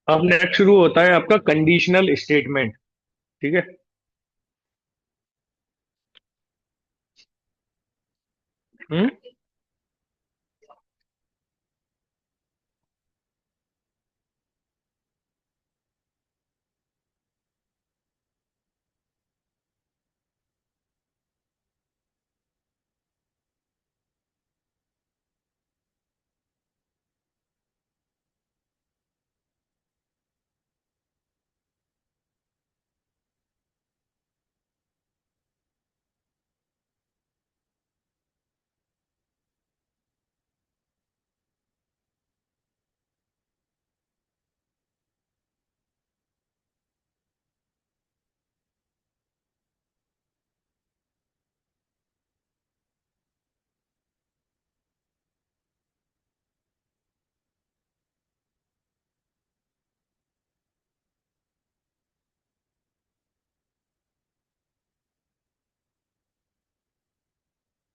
अब नेक्स्ट शुरू होता है आपका कंडीशनल स्टेटमेंट। ठीक है। Hmm.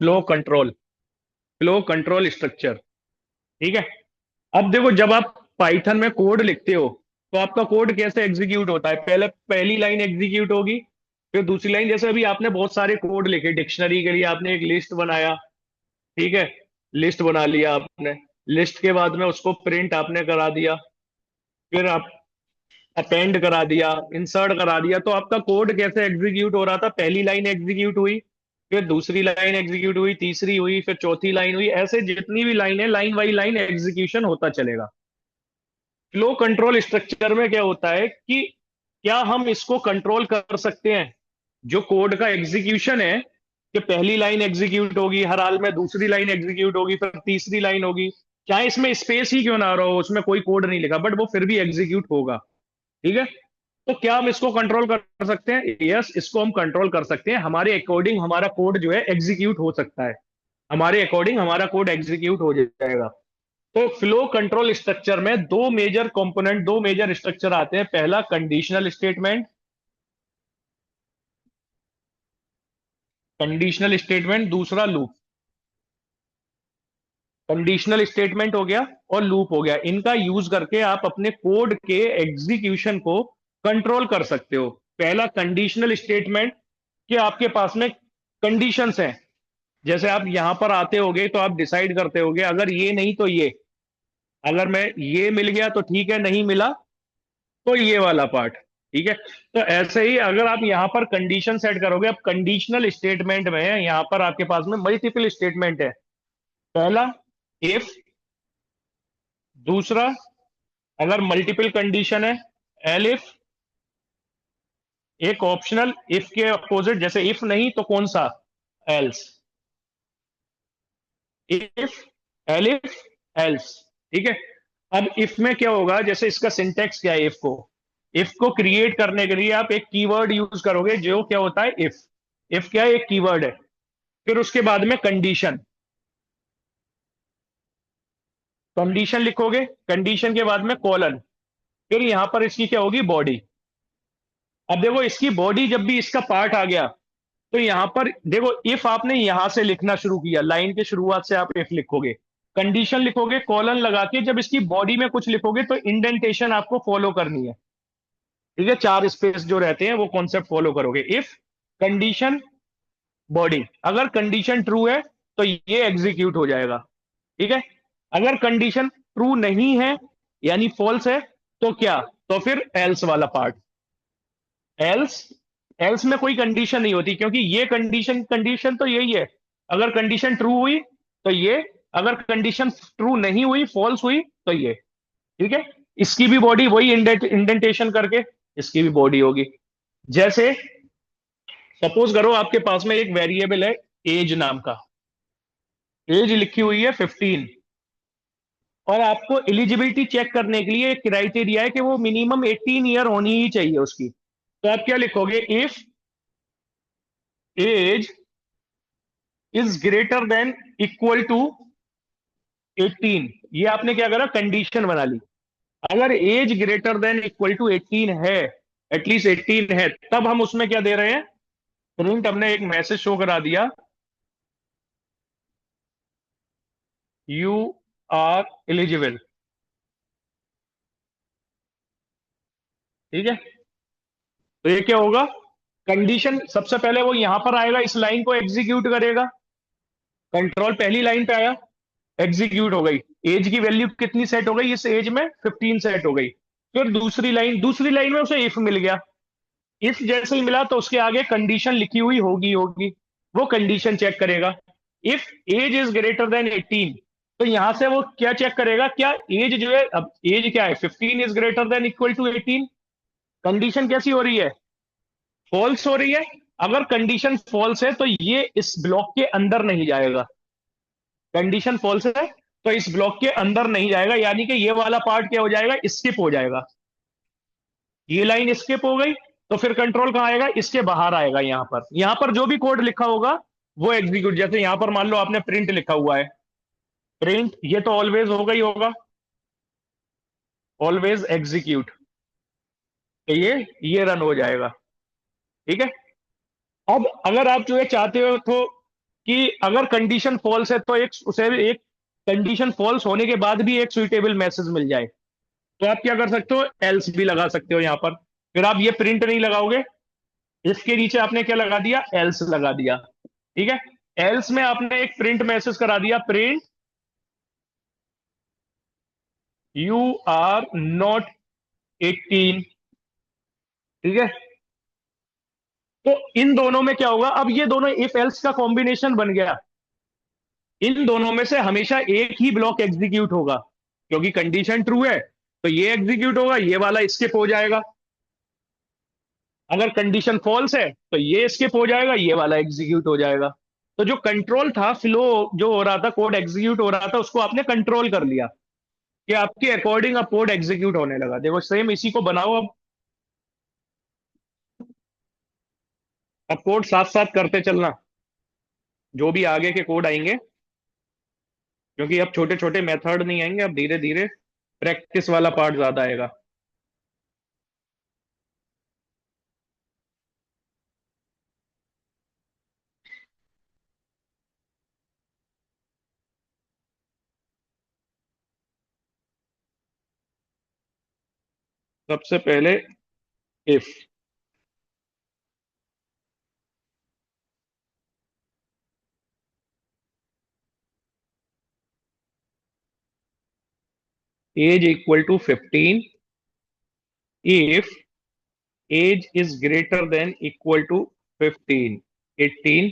Flow control. Flow control structure. ठीक है। अब देखो, जब आप पाइथन में कोड लिखते हो तो आपका कोड कैसे एग्जीक्यूट होता है? पहले पहली लाइन एग्जीक्यूट होगी, फिर दूसरी लाइन। जैसे अभी आपने बहुत सारे कोड लिखे डिक्शनरी के लिए, आपने एक लिस्ट बनाया। ठीक है। लिस्ट बना लिया आपने। लिस्ट के बाद में उसको प्रिंट आपने करा दिया। फिर आप अपेंड करा दिया, इंसर्ट करा दिया। तो आपका कोड कैसे एग्जीक्यूट हो रहा था? पहली लाइन एग्जीक्यूट हुई, फिर दूसरी लाइन एग्जीक्यूट हुई, तीसरी हुई, फिर चौथी लाइन हुई। ऐसे जितनी भी लाइन है, लाइन बाई लाइन एग्जीक्यूशन होता चलेगा। फ्लो कंट्रोल स्ट्रक्चर में क्या होता है कि क्या हम इसको कंट्रोल कर सकते हैं? जो कोड का एग्जीक्यूशन है, कि पहली लाइन एग्जीक्यूट होगी हर हाल में, दूसरी लाइन एग्जीक्यूट होगी, फिर तीसरी लाइन होगी। चाहे इसमें स्पेस ही क्यों ना रहो, उसमें कोई कोड नहीं लिखा, बट वो फिर भी एग्जीक्यूट होगा। ठीक है। तो क्या हम इसको कंट्रोल कर सकते हैं? यस, इसको हम कंट्रोल कर सकते हैं। हमारे अकॉर्डिंग हमारा कोड जो है एग्जीक्यूट हो सकता है। हमारे अकॉर्डिंग हमारा कोड एग्जीक्यूट हो जाएगा। तो फ्लो कंट्रोल स्ट्रक्चर में दो मेजर कंपोनेंट, दो मेजर स्ट्रक्चर आते हैं। पहला कंडीशनल स्टेटमेंट। कंडीशनल स्टेटमेंट, दूसरा लूप। कंडीशनल स्टेटमेंट हो गया और लूप हो गया। इनका यूज करके आप अपने कोड के एग्जीक्यूशन को कंट्रोल कर सकते हो। पहला कंडीशनल स्टेटमेंट, कि आपके पास में कंडीशंस हैं। जैसे आप यहां पर आते होगे तो आप डिसाइड करते होगे, अगर ये नहीं तो ये। अगर मैं ये मिल गया तो ठीक है, नहीं मिला तो ये वाला पार्ट। ठीक है। तो ऐसे ही अगर आप यहां पर कंडीशन सेट करोगे, अब कंडीशनल स्टेटमेंट में यहां पर आपके पास में मल्टीपल स्टेटमेंट है। पहला इफ, दूसरा अगर मल्टीपल कंडीशन है एल इफ, एक ऑप्शनल इफ के अपोजिट, जैसे इफ नहीं तो कौन सा? Else. If, L if, else. ठीक है। अब इफ में क्या होगा? जैसे इसका सिंटेक्स क्या है? इफ को क्रिएट करने के लिए आप एक कीवर्ड यूज करोगे, जो क्या होता है? इफ। इफ क्या है? एक कीवर्ड है। फिर उसके बाद में कंडीशन। कंडीशन लिखोगे, कंडीशन के बाद में कॉलन। फिर यहां पर इसकी क्या होगी? बॉडी। अब देखो, इसकी बॉडी जब भी इसका पार्ट आ गया, तो यहां पर देखो, इफ आपने यहां से लिखना शुरू किया, लाइन के शुरुआत से आप इफ लिखोगे, कंडीशन लिखोगे, कॉलन लगा के जब इसकी बॉडी में कुछ लिखोगे तो इंडेंटेशन आपको फॉलो करनी है। ठीक है। चार स्पेस जो रहते हैं वो कॉन्सेप्ट फॉलो करोगे। If, condition, body. अगर कंडीशन ट्रू है तो ये एग्जीक्यूट हो जाएगा। ठीक है। अगर कंडीशन ट्रू नहीं है, यानी फॉल्स है, तो क्या? तो फिर एल्स वाला पार्ट। एल्स, एल्स में कोई कंडीशन नहीं होती, क्योंकि ये कंडीशन, कंडीशन तो यही है। अगर कंडीशन ट्रू हुई तो ये, अगर कंडीशन ट्रू नहीं हुई, फॉल्स हुई, तो ये। ठीक है। इसकी भी बॉडी वही इंडेंटेशन करके इसकी भी बॉडी होगी। जैसे सपोज करो आपके पास में एक वेरिएबल है एज नाम का। एज लिखी हुई है 15, और आपको एलिजिबिलिटी चेक करने के लिए एक क्राइटेरिया है कि वो मिनिमम 18 ईयर होनी ही चाहिए उसकी। तो आप क्या लिखोगे? If age is greater than equal to 18। ये आपने क्या करा? कंडीशन बना ली। अगर age greater than equal to 18 है, एटलीस्ट 18 है, तब हम उसमें क्या दे रहे हैं? प्रिंट। हमने एक मैसेज शो करा दिया, यू आर एलिजिबल। ठीक है, तो ये क्या होगा, कंडीशन सबसे पहले वो यहां पर आएगा, इस लाइन को एग्जीक्यूट करेगा। कंट्रोल पहली लाइन पे आया, एग्जीक्यूट हो गई। एज की वैल्यू कितनी सेट हो गई, इस एज में 15 सेट हो गई। फिर दूसरी लाइन में उसे इफ मिल गया। इफ जैसे ही मिला तो उसके आगे कंडीशन लिखी हुई होगी, वो कंडीशन चेक करेगा। If age is greater than 18, तो यहां से वो क्या चेक करेगा, क्या एज जो है, अब एज क्या है, 15 is greater than equal to 18। Condition कैसी हो रही है, फॉल्स हो रही है। अगर कंडीशन फॉल्स है तो ये इस ब्लॉक के अंदर नहीं जाएगा। कंडीशन फॉल्स है तो इस ब्लॉक के अंदर नहीं जाएगा, यानी कि ये वाला पार्ट क्या हो जाएगा, स्किप हो जाएगा। ये लाइन स्किप हो गई, तो फिर कंट्रोल कहाँ आएगा, इसके बाहर आएगा। यहां पर जो भी कोड लिखा होगा वो एग्जीक्यूट। जैसे यहां पर मान लो आपने प्रिंट लिखा हुआ है, प्रिंट ये तो ऑलवेज होगा ही होगा, ऑलवेज एग्जीक्यूट, तो ये रन हो जाएगा। ठीक है। अब अगर आप जो है चाहते हो तो कि अगर कंडीशन फॉल्स है तो एक उसे एक कंडीशन फॉल्स होने के बाद भी एक सुइटेबल मैसेज मिल जाए, तो आप क्या कर सकते हो, एल्स भी लगा सकते हो यहां पर। फिर आप ये प्रिंट नहीं लगाओगे, इसके नीचे आपने क्या लगा दिया, एल्स लगा दिया। ठीक है। एल्स में आपने एक प्रिंट मैसेज करा दिया, प्रिंट यू आर नॉट 18। ठीक है। तो इन दोनों में क्या होगा, अब ये दोनों इफ एल्स का कॉम्बिनेशन बन गया। इन दोनों में से हमेशा एक ही ब्लॉक एग्जीक्यूट होगा, क्योंकि कंडीशन ट्रू है तो ये एग्जीक्यूट होगा, ये वाला स्किप हो जाएगा। अगर कंडीशन फॉल्स है तो ये स्किप हो जाएगा, ये वाला एग्जीक्यूट हो जाएगा। तो जो कंट्रोल था, फ्लो जो हो रहा था, कोड एग्जीक्यूट हो रहा था, उसको आपने कंट्रोल कर लिया कि आपके अकॉर्डिंग अब कोड एग्जीक्यूट होने लगा। देखो सेम इसी को बनाओ अब कोड साथ साथ करते चलना, जो भी आगे के कोड आएंगे, क्योंकि अब छोटे छोटे मेथड नहीं आएंगे, अब धीरे धीरे प्रैक्टिस वाला पार्ट ज्यादा आएगा। सबसे पहले if age equal to 15, if age is greater than equal to 15, 18,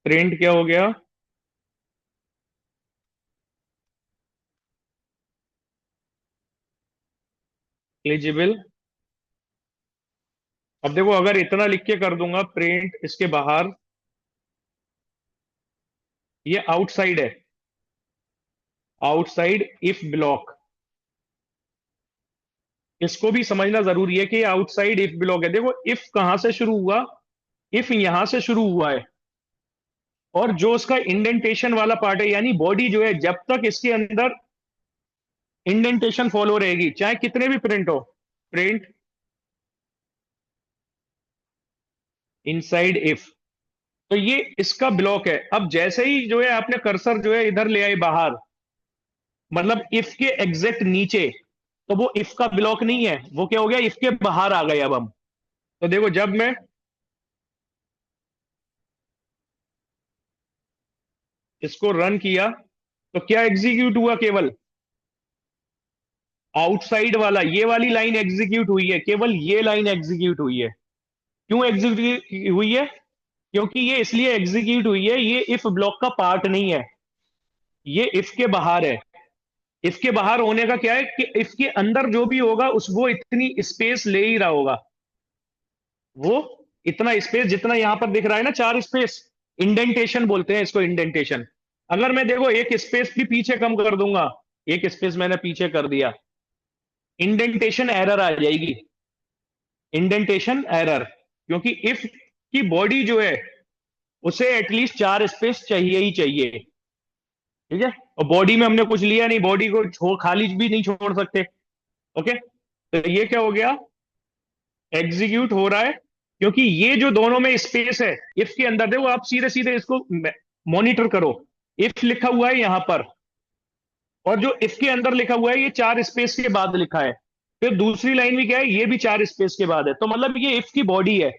print क्या हो गया, एलिजिबल। अब देखो अगर इतना लिख के कर दूंगा प्रिंट, इसके बाहर ये आउटसाइड है, आउटसाइड इफ ब्लॉक, इसको भी समझना जरूरी है कि आउटसाइड इफ ब्लॉक है। देखो इफ कहां से शुरू हुआ, इफ यहां से शुरू हुआ है, और जो उसका इंडेंटेशन वाला पार्ट है, यानी बॉडी जो है, जब तक इसके अंदर इंडेंटेशन फॉलो रहेगी, चाहे कितने भी प्रिंट हो, प्रिंट इनसाइड इफ, तो ये इसका ब्लॉक है। अब जैसे ही जो है आपने कर्सर जो है इधर ले आए बाहर, मतलब इफ के एग्जैक्ट नीचे, तो वो इफ का ब्लॉक नहीं है, वो क्या हो गया, इफ के बाहर आ गए अब हम। तो देखो जब मैं इसको रन किया तो क्या एग्जीक्यूट हुआ, केवल आउटसाइड वाला, ये वाली लाइन एग्जीक्यूट हुई है, केवल ये लाइन एग्जीक्यूट हुई है। क्यों एग्जीक्यूट हुई है, क्योंकि ये इसलिए एग्जीक्यूट हुई है, ये इफ ब्लॉक का पार्ट नहीं है, ये इफ के बाहर है। इफ के बाहर होने का क्या है कि इफ के अंदर जो भी होगा उस वो इतनी स्पेस ले ही रहा होगा, वो इतना स्पेस जितना यहां पर दिख रहा है ना, 4 स्पेस, इंडेंटेशन बोलते हैं इसको, इंडेंटेशन। अगर मैं देखो एक स्पेस भी पीछे कम कर दूंगा, एक स्पेस मैंने पीछे कर दिया, इंडेंटेशन एरर आ जाएगी, इंडेंटेशन एरर, क्योंकि इफ की बॉडी जो है उसे एटलीस्ट 4 स्पेस चाहिए ही चाहिए। ठीक है। और बॉडी में हमने कुछ लिया नहीं, बॉडी को खाली भी नहीं छोड़ सकते। ओके। तो ये क्या हो गया, एग्जीक्यूट हो रहा है, क्योंकि ये जो दोनों में स्पेस है इफ के अंदर, देखो आप सीधे सीधे इसको मॉनिटर करो, इफ लिखा हुआ है यहां पर, और जो इफ के अंदर लिखा हुआ है ये 4 स्पेस के बाद लिखा है। फिर दूसरी लाइन भी क्या है, ये भी 4 स्पेस के बाद है, तो मतलब ये इफ की बॉडी है।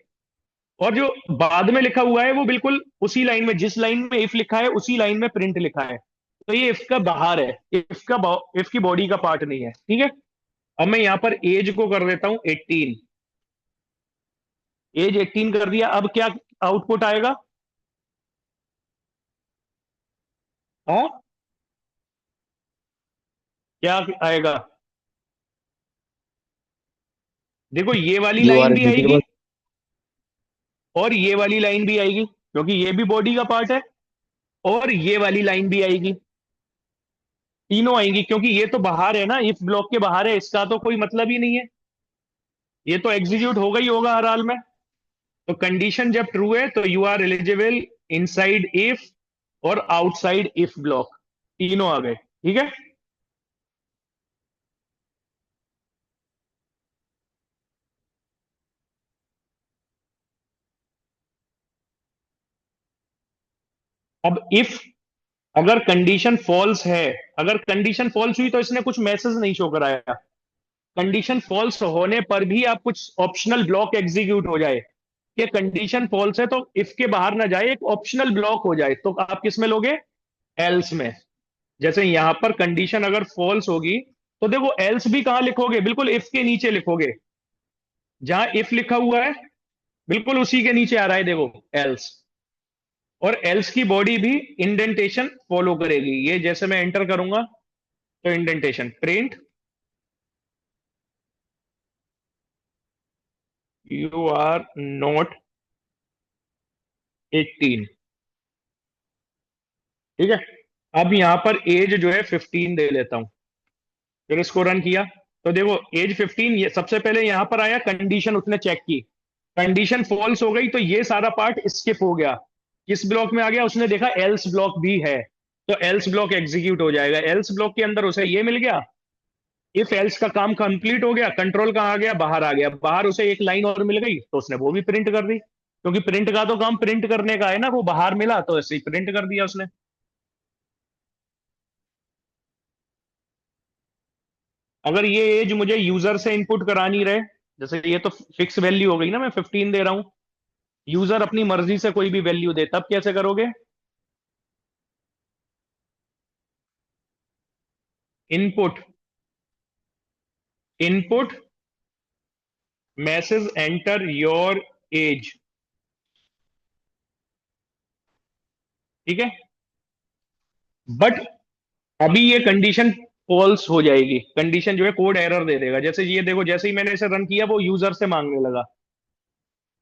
और जो बाद में लिखा हुआ है वो बिल्कुल उसी लाइन में, जिस लाइन में इफ लिखा है उसी लाइन में प्रिंट लिखा है। तो ये इफ का बाहर है, इफ की बॉडी का पार्ट नहीं है, ठीक है। अब मैं यहां पर एज को कर देता हूं 18। एज 18 कर दिया, अब क्या आउटपुट आएगा? हाँ, क्या आएगा? देखो ये वाली यू लाइन आर भी आएगी एलिजिबल। और ये वाली लाइन भी आएगी, क्योंकि ये भी बॉडी का पार्ट है। और ये वाली लाइन भी आएगी। तीनों आएंगी, क्योंकि ये तो बाहर है ना, इफ ब्लॉक के बाहर है, इसका तो कोई मतलब ही नहीं है। ये तो एग्जीक्यूट होगा ही होगा हर हाल में। तो कंडीशन जब ट्रू है तो you are eligible inside if और आउटसाइड इफ ब्लॉक, तीनों आ गए, ठीक है। अब इफ, अगर कंडीशन फॉल्स है, अगर कंडीशन फॉल्स हुई तो इसने कुछ मैसेज नहीं शो कराया। कंडीशन फॉल्स होने पर भी आप कुछ ऑप्शनल ब्लॉक एग्जीक्यूट हो जाए, कि कंडीशन फॉल्स है तो इफ के बाहर ना जाए, एक ऑप्शनल ब्लॉक हो जाए, तो आप किस में लोगे? एल्स में। जैसे यहां पर कंडीशन अगर फॉल्स होगी, तो देखो एल्स भी कहां लिखोगे? बिल्कुल इफ के नीचे लिखोगे। जहां इफ लिखा हुआ है बिल्कुल उसी के नीचे आ रहा है, देखो एल्स। और एल्स की बॉडी भी इंडेंटेशन फॉलो करेगी। ये जैसे मैं एंटर करूंगा तो indentation print you are not 18, ठीक है। अब यहां पर एज जो है 15 दे लेता हूं। फिर इसको रन किया तो देखो एज 15, ये सबसे पहले यहां पर आया, कंडीशन उसने चेक की, कंडीशन फॉल्स हो गई, तो ये सारा पार्ट स्किप हो गया। किस ब्लॉक में आ गया? उसने देखा एल्स ब्लॉक भी है, तो एल्स ब्लॉक एग्जीक्यूट हो जाएगा। एल्स ब्लॉक के अंदर उसे ये मिल गया, इफ एल्स का काम कंप्लीट हो गया, कंट्रोल कहाँ आ गया? बाहर आ गया। बाहर उसे एक लाइन और मिल गई तो उसने वो भी प्रिंट कर दी, क्योंकि प्रिंट का तो काम प्रिंट करने का है ना, वो बाहर मिला तो ऐसे ही प्रिंट कर दिया उसने। अगर ये एज मुझे यूजर से इनपुट करानी रहे, जैसे ये तो फिक्स वैल्यू हो गई ना, मैं 15 दे रहा हूं, यूजर अपनी मर्जी से कोई भी वैल्यू दे, तब कैसे करोगे? Input, input message enter your age, ठीक है। बट अभी ये कंडीशन फॉल्स हो जाएगी, कंडीशन जो है कोड एरर दे देगा। जैसे ये देखो, जैसे ही मैंने इसे रन किया वो यूजर से मांगने लगा।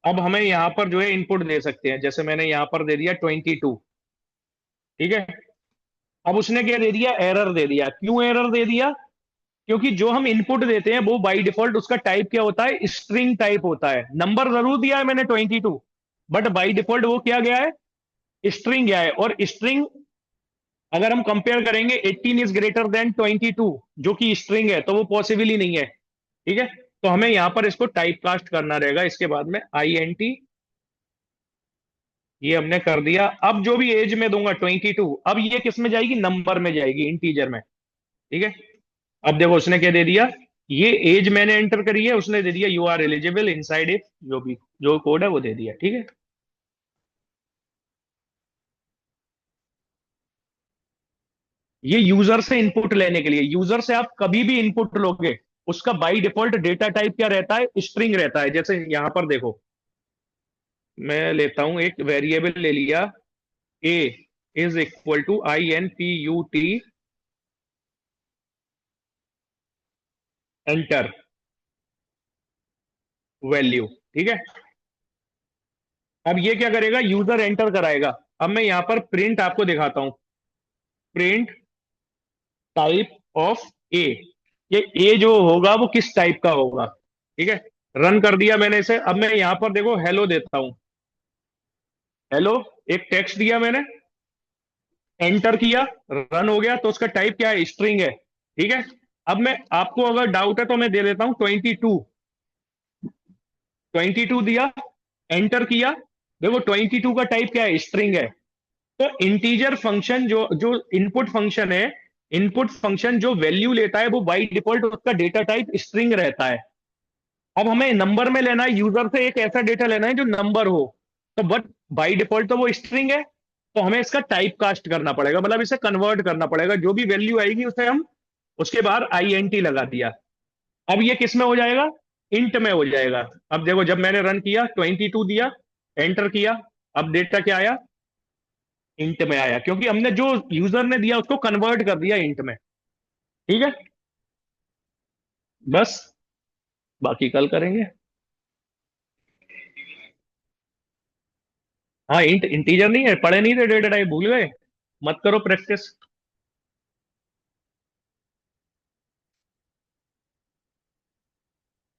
अब हमें यहां पर जो है इनपुट दे सकते हैं, जैसे मैंने यहां पर दे दिया 22, ठीक है। अब उसने क्या दे दिया? एरर दे दिया। क्यों एरर दे दिया? क्योंकि जो हम इनपुट देते हैं वो बाय डिफॉल्ट उसका टाइप क्या होता है? स्ट्रिंग टाइप होता है। नंबर जरूर दिया है मैंने 22, बट बाय डिफॉल्ट वो क्या गया है? स्ट्रिंग गया है। और स्ट्रिंग अगर हम कंपेयर करेंगे 18 इज ग्रेटर देन 22, जो कि स्ट्रिंग है, तो वो पॉसिबल ही नहीं है, ठीक है। तो हमें यहां पर इसको टाइप कास्ट करना रहेगा, इसके बाद में INT, ये हमने कर दिया। अब जो भी एज में दूंगा 22, अब ये किस में जाएगी? नंबर में जाएगी, इंटीजर में, ठीक है। अब देखो उसने क्या दे दिया, ये एज मैंने एंटर करी है, उसने दे दिया you are eligible inside if, जो भी जो कोड है वो दे दिया, ठीक है। ये यूजर से इनपुट लेने के लिए, यूजर से आप कभी भी इनपुट लोगे, उसका बाय डिफॉल्ट डेटा टाइप क्या रहता है? स्ट्रिंग रहता है। जैसे यहां पर देखो, मैं लेता हूं एक वेरिएबल ले लिया, A is equal to INPUT enter value, ठीक है। अब ये क्या करेगा? यूजर एंटर कराएगा। अब मैं यहां पर प्रिंट आपको दिखाता हूं, प्रिंट टाइप ऑफ ए। ये ए जो होगा वो किस टाइप का होगा, ठीक है। रन कर दिया मैंने इसे। अब मैं यहां पर देखो हेलो देता हूं, हेलो, एक टेक्स्ट दिया मैंने, एंटर किया, रन हो गया, तो उसका टाइप क्या है? स्ट्रिंग है, ठीक है। अब मैं आपको अगर डाउट है तो मैं दे देता हूं 22, 22 दिया, एंटर किया, देखो 22 का टाइप क्या है? स्ट्रिंग है। तो इंटीजर फंक्शन जो जो इनपुट फंक्शन है, इनपुट फंक्शन जो वैल्यू लेता है वो बाई डिफॉल्ट उसका डेटा टाइप स्ट्रिंग रहता है। अब हमें नंबर में लेना है, यूजर से एक ऐसा डेटा लेना है जो नंबर हो। तो बट बाई डिफॉल्ट तो वो स्ट्रिंग है, तो हमें इसका टाइप कास्ट करना पड़ेगा, मतलब इसे कन्वर्ट करना पड़ेगा। जो भी वैल्यू आएगी उसे हम उसके बाद आई एन टी लगा दिया। अब ये किस में हो जाएगा? इंट में हो जाएगा। अब देखो जब मैंने रन किया 22 दिया, एंटर किया, अब डेटा क्या आया? इंट में आया, क्योंकि हमने जो यूजर ने दिया उसको कन्वर्ट कर दिया इंट में। ठीक है, बस बाकी कल करेंगे। हाँ, इंट इंटीजर नहीं है, पढ़े नहीं थे डेटा टाइप, भूल गए? मत करो प्रैक्टिस।